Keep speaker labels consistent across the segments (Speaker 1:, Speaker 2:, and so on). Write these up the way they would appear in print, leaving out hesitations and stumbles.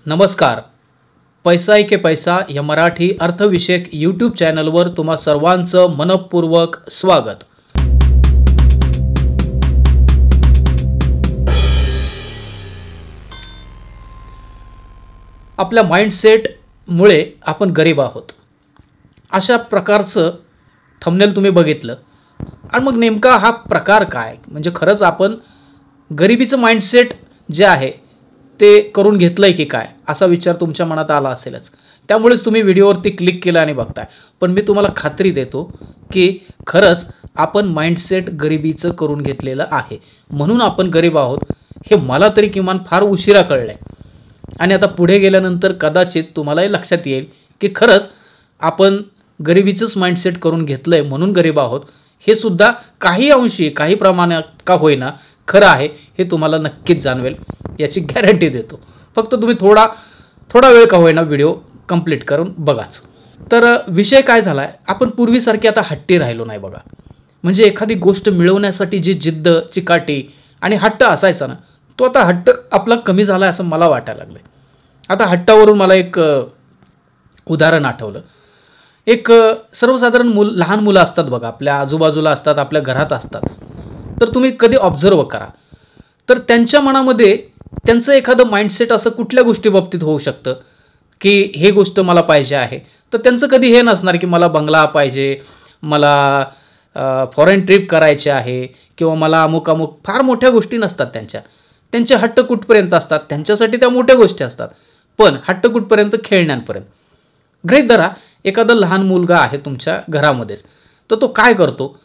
Speaker 1: नमस्कार. पैसा है के पैसा या मराठी अर्थविषयक यूट्यूब चॅनलवर तुम्हा सर्वांचं मनपूर्वक स्वागत. आपल्या माइंडसेटमुळे आपण गरीब आहोत अशा प्रकारचं थंबनेल तुम्ही बघितलं आणि मग नेमका हा प्रकार काय, म्हणजे खरंच आपण गरिबीचं माइंडसेट जे आहे ते करून घेतलंय की काय असा विचार तुमच्या मनात आला असेलच. त्यामुळेच तुम्ही व्हिडिओवरती क्लिक केलं आणि बघताय. पण मी तुम्हाला खात्री देतो की खरंच आपण माइंडसेट गरिबीचं करून घेतलेलं आहे, म्हणून आपण गरीब आहोत हे मला तरी किमान फार उशिरा कळलंय. आणि आता पुढे गेल्यानंतर कदाचित तुम्हालाही लक्षात येईल की खरंच आपण गरिबीचंच माइंडसेट करून घेतलंय म्हणून गरीब आहोत हे सुद्धा काही अंशी काही प्रमाणात का होईना खरं आहे हे तुम्हाला नक्कीच जाणवेल याची गॅरंटी देतो. फक्त तुम्ही थोडा वेळ का होईना व्हिडिओ कंप्लीट करून बघाच. तर विषय काय झाला आहे, आपण पूर्वीसारखी आता हट्टी राहिलो नाही बघा. म्हणजे एखादी गोष्ट मिळवण्यासाठी जी जिद्द चिकाटी आणि हट्ट असायचा ना, तो आता हट्ट आपला कमी झाला आहे असं मला वाटायला लागलं. आता हट्टावरून मला एक उदाहरण आठवलं. एक सर्वसाधारण लहान मुलं असतात बघा, आपल्या आजूबाजूला असतात, आपल्या घरात असतात. तर तुम्ही कधी ऑब्झर्व करा, तर त्यांच्या मनामध्ये त्यांचं एखादं माइंडसेट असं कुठल्या गोष्टी बाबतीत होऊ शकतं की हे गोष्ट मला पाहिजे आहे. तर त्यांचं कधी हे नसणार की मला बंगला पाहिजे, मला फॉरेन ट्रिप करायची आहे किंवा मला अमुक फार मोठ्या गोष्टी नसतात त्यांचे हट्ट कुठपर्यंत असतात, त्यांच्यासाठी त्या मोठ्या गोष्टी असतात. पण हट्ट कुठपर्यंत, खेळण्यांपर्यंत. गृहीत धरा एखादा लहान मुलगा आहे तुमच्या घरामध्येच, तर तो काय करतो,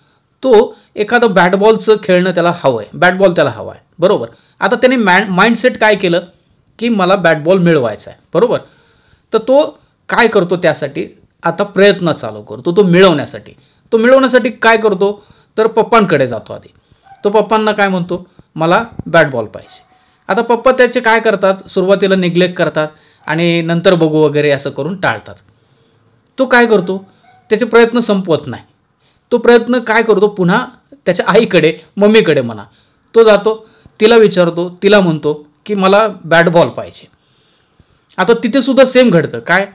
Speaker 1: तो एखादं बॅट बॉलचं खेळणं त्याला हवं आहे, बॅट बॉल त्याला हवा आहे, बरोबर. आता त्याने माइंडसेट काय केलं की मला बॅट बॉल मिळवायचा आहे, बरोबर. तर तो काय करतो, त्यासाठी आता प्रयत्न चालू करतो तो मिळवण्यासाठी काय करतो, तर पप्पांकडे जातो. आधी तो पप्पांना काय म्हणतो, मला बॅट बॉल पाहिजे. आता पप्पा त्याचे काय करतात, सुरुवातीला निग्लेक्ट करतात आणि नंतर बघू वगैरे असं करून टाळतात. तो काय करतो, त्याचे प्रयत्न संपवत नाही. तो प्रयत्न काय करतो, पुन्हा त्याच्या आईकडे मम्मीकडे म्हणा तो जातो, तिला विचारतो, तिला म्हणतो की मला बॅट बॉल पाहिजे. आता तिथे सुद्धा सेम घडतं काय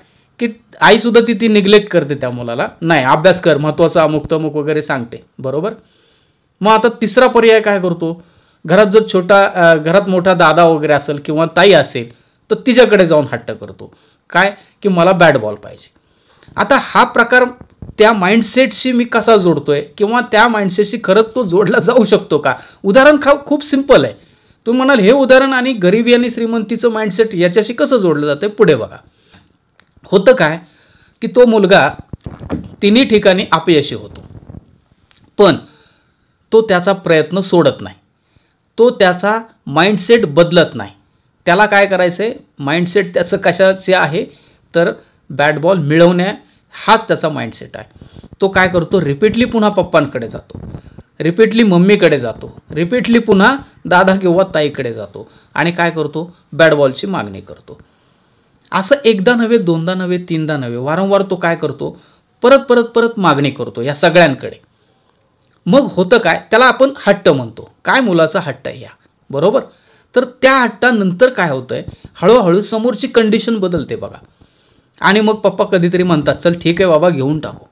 Speaker 1: की आईसुद्धा ती निग्लेक्ट करते त्या मुलाला, नाही अभ्यास कर, महत्त्वाचा अमुक तमुक वगैरे सांगते, बरोबर. मग आता तिसरा पर्याय काय करतो, घरात जर घरात मोठा दादा वगैरे असेल किंवा ताई असेल तर तिच्याकडे जाऊन हट्ट करतो काय की मला बॅट बॉल पाहिजे. आता हा प्रकार त्या माइंडसेटशी मी कसा जोडतोय किंवा त्या माइंडसेटशी खरंच तो जोडला जाऊ शकतो का. उदाहरण खूप सिंपल आहे. तुम्ही म्हणाल हे उदाहरण आणि गरिबी आणि श्रीमंतीचं माइंडसेट याच्याशी कसं जोडलं जातं, पुढे बघा. होतं काय की तो मुलगा तिन्ही ठिकाणी अपयशी होतो, पण तो त्याचा प्रयत्न सोडत नाही, तो त्याचा माइंडसेट बदलत नाही. त्याला काय करायचं आहे, माइंडसेट त्याचं कशाचे आहे तर बॅट बॉल मिळवण्या हाच त्याचा माइंडसेट आहे. तो काय करतो, रिपीटली पुन्हा पप्पांकडे जातो, रिपीटली मम्मीकडे जातो, रिपीटली पुन्हा दादा किंवा ताईकडे जातो आणि काय करतो, बॅट बॉलची मागणी करतो. असं एकदा नव्हे, दोनदा नव्हे, तीनदा नव्हे, वारंवार तो काय करतो, परत मागणी करतो या सगळ्यांकडे. मग होतं काय, त्याला आपण हट्ट म्हणतो. काय मुलाचा हट्ट आहे या, बरोबर. तर त्या हट्टानंतर काय होतंय, हळूहळू समोरची कंडिशन बदलते बघा. आणि मग पप्पा कधीतरी म्हणतात चल ठीक आहे बाबा घेऊन टाकू,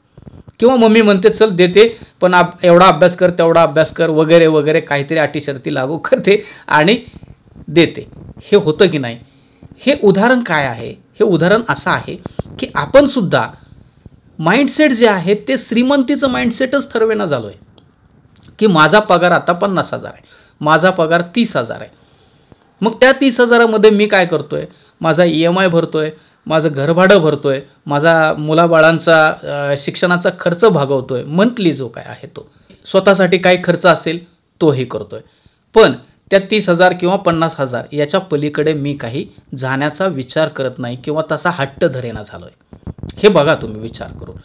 Speaker 1: किंवा मम्मी म्हणते चल देते पण एवढा अभ्यास कर तेवढा अभ्यास कर वगैरे वगैरे काहीतरी अटी शर्ती लागू करते आणि देते. हे होतं की नाही. हे उदाहरण काय आहे, हे उदाहरण असं आहे की आपण सुद्धा माइंडसेट जे आहे ते श्रीमंतीचं माइंडसेटच ठरवेना झालो आहे की माझा पगार आता 50,000 आहे, माझा पगार 30,000 आहे. मग त्या 30,000मध्ये मी काय करतोय, माझा EMI भरतोय, माझं घरभाडं भरतोय, माझा मुलाबाळांचा शिक्षणाचा खर्च भागवतोय, मंथली जो काय आहे तो, स्वतःसाठी काही खर्च असेल तोही करतोय. पण त्या 30,000 किंवा 50,000 याच्या पलीकडे मी काही जाण्याचा विचार करत नाही किंवा तसा हट्ट धरेना झालोय. हे बघा तुम्ही विचार करून.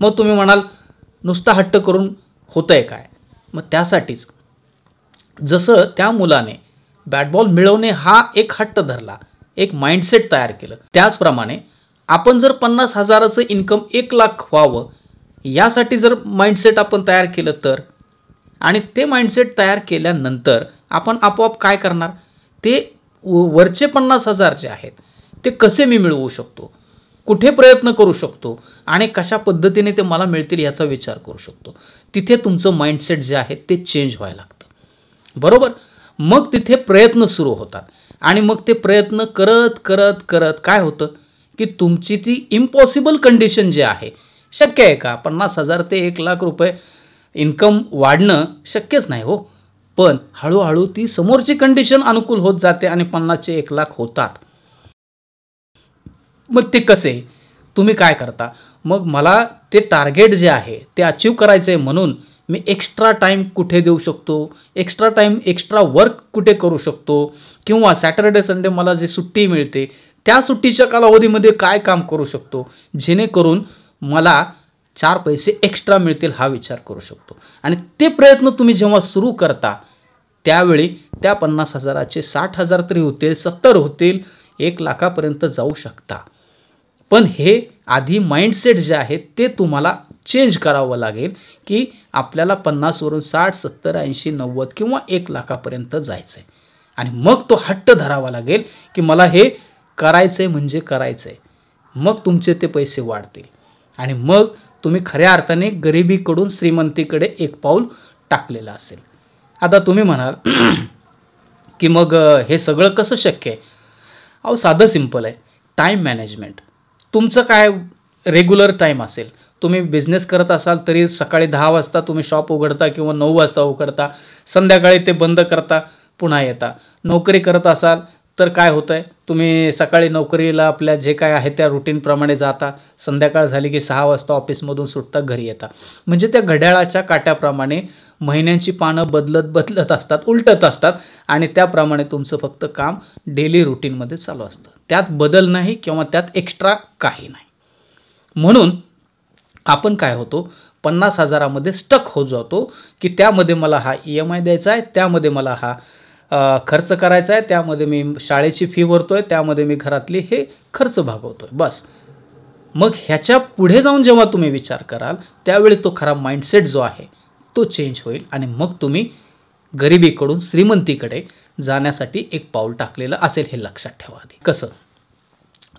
Speaker 1: मग तुम्ही म्हणाल नुसता हट्ट करून होतंय काय. मग त्यासाठीच जसं त्या मुलाने बॅट बॉल मिळवणे हा एक हट्ट धरला, एक माइंडसेट तयार केलं, त्याचप्रमाणे आपण जर 50,000चं इन्कम 1,00,000 व्हावं यासाठी जर माइंडसेट आपण तयार केलं तर, आणि ते माइंडसेट तयार केल्यानंतर आपण आपोआप काय करणार, ते वरचे 50,000 जे आहेत ते कसे मी मिळवू शकतो, कुठे प्रयत्न करू शकतो आणि कशा पद्धतीने ते मला मिळतील याचा विचार करू शकतो. तिथे तुमचं माइंडसेट जे आहे ते चेंज व्हायला लागतं, बरोबर. मग तिथे प्रयत्न सुरू होतात आणि मग ते प्रयत्न करत करत करत काय होतं की तुमची ती इम्पॉसिबल कंडिशन जी आहे, शक्य आहे का 50,000 ते 1,00,000 रुपये इन्कम वाढणं शक्यच नाही हो. पण हळूहळू ती समोरची कंडिशन अनुकूल होत जाते आणि 50चे 1,00,000 होतात. मग ते कसे, तुम्ही काय करता, मग मला ते टार्गेट जे आहे ते अचीव करायचं आहे म्हणून मी एक्स्ट्रा टाईम कुठे देऊ शकतो, एक्स्ट्रा टाईम एक्स्ट्रा वर्क कुठे करू शकतो, किंवा सॅटर्डे संडे मला जी सुट्टी मिळते त्या सुट्टीच्या कालावधीमध्ये काय काम करू शकतो जेणेकरून मला 4 पैसे एक्स्ट्रा मिळतील हा विचार करू शकतो. आणि ते प्रयत्न तुम्ही जेव्हा सुरू करता त्यावेळी त्या 50,000चे 60,000 तरी होतील, 70 होतील, 1,00,000पर्यंत जाऊ शकता. पण हे आधी माइंडसेट जे आहे ते तुम्हाला चेंज करावं लागेल की आपल्याला 50 वरून 60, 70, 80, 90 किंवा 1,00,000पर्यंत जायचं आहे. आणि मग तो हट्ट धरावा लागेल की मला हे करायचं आहे म्हणजे करायचं आहे. मग तुमचे ते पैसे वाढतील आणि मग तुम्ही खऱ्या अर्थाने गरिबीकडून श्रीमंतीकडे एक पाऊल टाकलेलं असेल. आता तुम्ही म्हणाल की मग हे सगळं कसं शक्य आहे. अहो साधं सिंपल आहे, टाईम मॅनेजमेंट. तुमचं काय रेग्युलर टाईम असेल, तुम्ही बिझनेस करत असाल तरी सकाळी 10 वाजता तुम्ही शॉप उघडता किंवा 9 वाजता उघडता, संध्याकाळी ते बंद करता, पुन्हा येता. नोकरी करत असाल तर काय होतं आहे, तुम्ही सकाळी नोकरीला आपल्या जे काय आहे त्या रुटीनप्रमाणे जाता, संध्याकाळ झाली की 6 वाजता ऑफिसमधून सुटता, घरी येता. म्हणजे त्या घड्याळाच्या काट्याप्रमाणे महिन्यांची पानं बदलत असतात, उलटत असतात आणि त्याप्रमाणे तुमचं फक्त काम डेली रुटीनमध्ये चालू असतं. त्यात बदल नाही किंवा त्यात एक्स्ट्रा काही नाही. म्हणून आपण काय होतो 50,000मध्ये स्टक होत जातो की त्यामध्ये मला हा EMI द्यायचा आहे, त्यामध्ये मला हा खर्च करायचा आहे, त्यामध्ये मी शाळेची फी भरतोय, त्यामध्ये मी घरातली हे खर्च भागवतोय, बस. मग ह्याच्या पुढे जाऊन जेव्हा तुम्ही विचार कराल त्यावेळी तो खरा माइंडसेट जो आहे तो चेंज होईल आणि मग तुम्ही गरिबीकडून श्रीमंतीकडे जाण्यासाठी एक पाऊल टाकलेलं असेल हे लक्षात ठेवा. आधी कसं,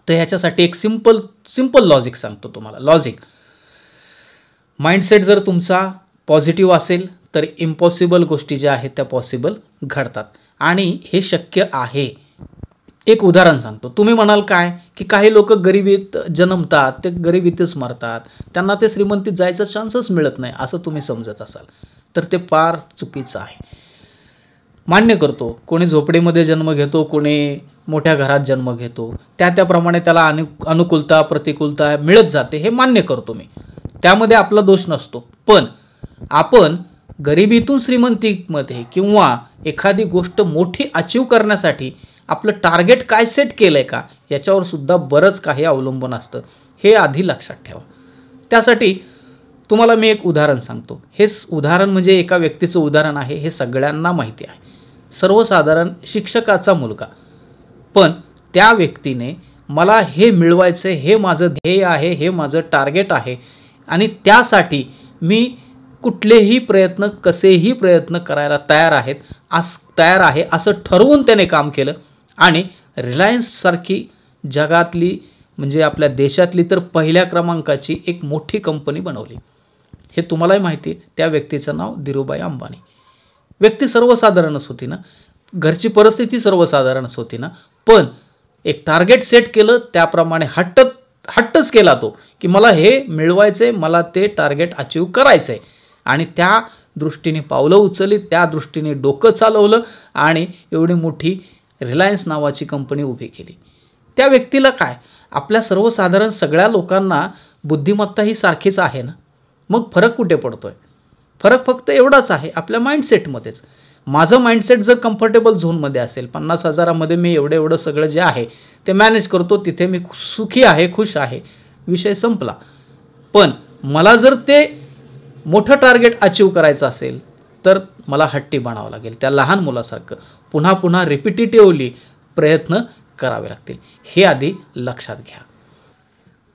Speaker 1: तर ह्याच्यासाठी एक सिंपल लॉजिक सांगतो तुम्हाला. लॉजिक, माइंडसेट जर तुमचा पॉझिटिव्ह असेल तर इम्पॉसिबल गोष्टी ज्या आहेत त्या पॉसिबल घडतात आणि हे शक्य आहे. एक उदाहरण सांगतो. तुम्ही म्हणाल काय की काही लोक गरिबीत जन्मतात, ते गरिबीतच मरतात, त्यांना ते श्रीमंतीत जायचा चान्सच मिळत नाही असं तुम्ही समजत असाल तर ते फार चुकीचं आहे. मान्य करतो, कोणी झोपडीमध्ये जन्म घेतो, कोणी मोठ्या घरात जन्म घेतो, त्याप्रमाणे त्याला अनुकूलता प्रतिकूलता मिळत जाते, हे मान्य करतो मी, त्यामध्ये आपला दोष नसतो. पण आपण गरिबीतून श्रीमंतीमध्ये किंवा एखादी गोष्ट मोठी अचीव करण्यासाठी आपलं टार्गेट काय सेट केलं आहे का याच्यावर सुद्धा बरंच काही अवलंबून असतं, हे आधी लक्षात ठेवा. त्यासाठी तुम्हाला मी एक उदाहरण सांगतो. हे उदाहरण म्हणजे एका व्यक्तीचं उदाहरण आहे, हे सगळ्यांना माहिती आहे. सर्वसाधारण शिक्षकाचा मुलगा, पण त्या व्यक्तीने मला हे मिळवायचं, हे माझं ध्येय आहे, हे माझं टार्गेट आहे आणि त्यासाठी मी कुठलेही प्रयत्न कसेही प्रयत्न करायला तयार आहे असं ठरवून त्याने काम केलं आणि रिलायन्ससारखी जगातली म्हणजे आपल्या देशातली तर पहिल्या क्रमांकाची एक मोठी कंपनी बनवली. हे तुम्हालाही माहिती आहे. त्या व्यक्तीचं नाव धीरूभाई अंबानी. व्यक्ती सर्वसाधारणच होती ना, घरची परिस्थिती सर्वसाधारणच होती ना, पण एक टार्गेट सेट केलं, त्याप्रमाणे हट्टच केला तो की मला हे मिळवायचं आहे, मला ते टार्गेट अचीव करायचं आहे आणि त्या दृष्टीने पावलं उचलली, त्या दृष्टीने डोकं चालवलं आणि एवढी मोठी रिलायन्स नावाची कंपनी उभी केली. त्या व्यक्तीला काय, आपल्या सर्वसाधारण सगळ्या लोकांना बुद्धिमत्ता ही सारखीच आहे ना, मग फरक कुठे पडतोय? फरक फक्त एवढाच आहे, आपल्या माइंडसेटमध्येच. माझं माइंडसेट जर कम्फर्टेबल झोनमध्ये असेल, 50,000मध्ये मी एवढं सगळं जे आहे ते मॅनेज करतो, तिथे मी सुखी आहे, खुश आहे, विषय संपला. पण मला जर ते मोठं टार्गेट अचीव करायचं असेल तर मला हट्टी बनावं लागेल, त्या लहान मुलासारखं पुन्हा पुन्हा रिपिटेटिव्हली प्रयत्न करावे लागतील. हे आधी लक्षात घ्या.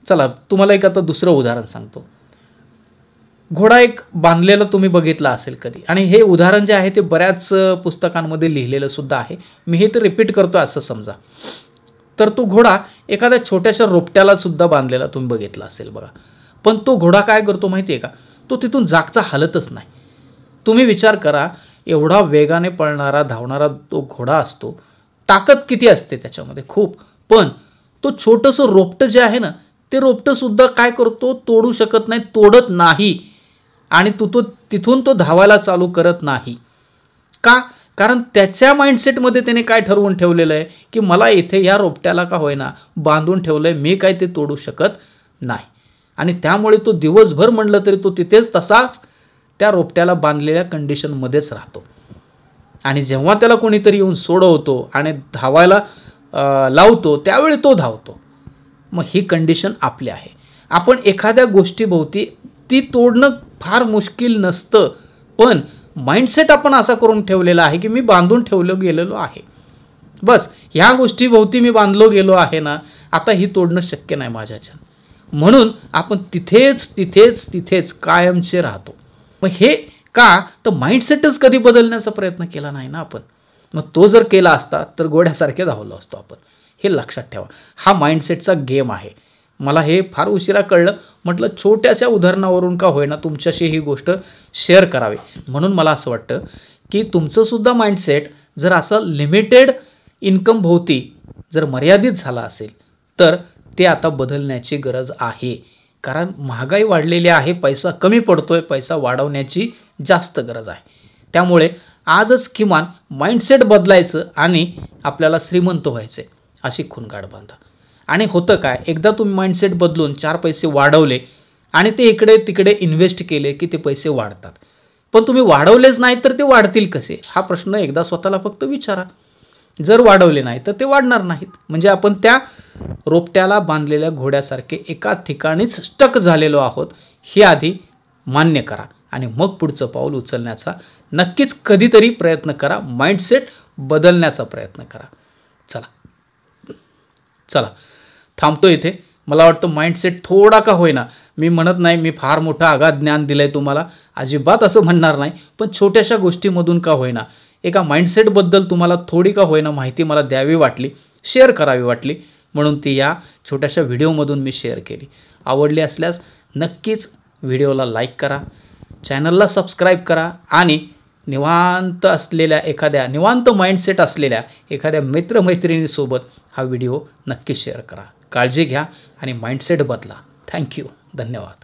Speaker 1: चला तुम्हाला एक आता दुसरं उदाहरण सांगतो. घोडा एक बांधलेला तुम्ही बघितला असेल कधी, आणि हे उदाहरण जे आहे ते बऱ्याच पुस्तकांमध्ये लिहिलेलं सुद्धा आहे, मी हे तर रिपीट करतो असं समजा. तर तो घोडा एखाद्या छोट्याशा रोपट्याला सुद्धा बांधलेला तुम्ही बघितला असेल बघा. पण तो घोडा काय करतो माहिती आहे का, तो तिथून जागचा हालतच नाही. तुम्ही विचार करा, एवढा वेगाने पळणारा धावणारा तो घोडा असतो, ताकद किती असते त्याच्यामध्ये खूप, पण तो छोटंसं रोपटं जे आहे ना, ते रोपटं सुद्धा काय करतो, तोडू शकत नाही, तोडत नाही. आणि तिथून तो धावायला चालू करत नाही. का? कारण त्याच्या माइंडसेटमध्ये त्याने काय ठरवून ठेवलेलं आहे की मला इथे या रोपट्याला का होईना बांधून ठेवलं आहे, मी काय ते तोडू शकत नाही. आणि त्यामुळे तो दिवसभर म्हणलं तरी तो तिथेच तसाच त्या रोपट्याला बांधलेल्या कंडिशनमध्येच राहतो. आणि जेव्हा त्याला कोणीतरी येऊन सोडवतो आणि धावायला लावतो त्यावेळी तो धावतो. मग ही कंडिशन आपली आहे. आपण एखाद्या गोष्टीभोवती ती तोडणं फार मुश्किल नसतं, पण माइंडसेट आपण असा करून ठेवलेला आहे की मी बांधून ठेवलं गेलेलो आहे, बस ह्या गोष्टीभोवती मी बांधलो गेलो आहे ना, आता ही तोडणं शक्य नाही माझ्याच्या. म्हणून आपण तिथेच कायमचे राहतो. मग हे का, तर माइंडसेटच कधी बदलण्याचा प्रयत्न केला नाही ना आपण. मग तो जर केला असता तर घोड्यासारखे धावलो असतो आपण. हे लक्षात ठेवा, हा माइंडसेटचा गेम आहे. मला हे फार उशिरा कळलं, म्हटलं छोट्याशा उदाहरणावरून का होईना तुमच्याशी ही गोष्ट शेअर करावी. म्हणून मला असं वाटतं की तुमचंसुद्धा माइंडसेट जर असं लिमिटेड इन्कम भोवती जर मर्यादित झाला असेल तर ते आता बदलण्याची गरज आहे. कारण महागाई वाढलेली आहे, पैसा कमी पडतोय, पैसा वाढवण्याची जास्त गरज आहे. त्यामुळे आजच किमान माइंडसेट बदलायचं आणि आपल्याला श्रीमंत व्हायचं आहे अशी खूणगाठ बांधा. आणि होतं काय, एकदा तुम्ही माइंडसेट बदलून 4 पैसे वाढवले आणि ते इकडे तिकडे इन्व्हेस्ट केले की ते पैसे वाढतात. पण तुम्ही वाढवलेच नाही तर ते वाढतील कसे, हा प्रश्न एकदा स्वतःला फक्त विचारा. जर वाढवले नाही तर ते वाढणार नाहीत. म्हणजे आपण त्या रोपट्याला बांधलेल्या घोड्यासारखे एका ठिकाणीच स्टक झालेलो आहोत, हे आधी मान्य करा आणि मग पुढचं पाऊल उचलण्याचा नक्कीच कधीतरी प्रयत्न करा. माइंडसेट बदलण्याचा प्रयत्न करा. चला थांबतो इथे. मला वाटतं माइंडसेट थोडा का होईना, मी म्हणत नाही मी फार मोठं आगाध ज्ञान दिलं आहे तुम्हाला, अजिबात असं म्हणणार नाही, पण छोट्याशा गोष्टीमधून का होईना एका माइंडसेटबद्दल तुम्हाला थोडी का होईना माहिती मला द्यावी वाटली, शेअर करावी वाटली, म्हणून ती या छोट्याशा व्हिडिओमधून मी शेअर केली. आवडली असल्यास नक्कीच व्हिडिओला लाईक करा, चॅनलला सबस्क्राईब करा आणि निवांत माइंडसेट असलेल्या एखाद्या मित्रमैत्रिणीसोबत हा व्हिडिओ नक्की शेअर करा. काळजी घ्या आणि माइंडसेट बदला. थँक्यू. धन्यवाद.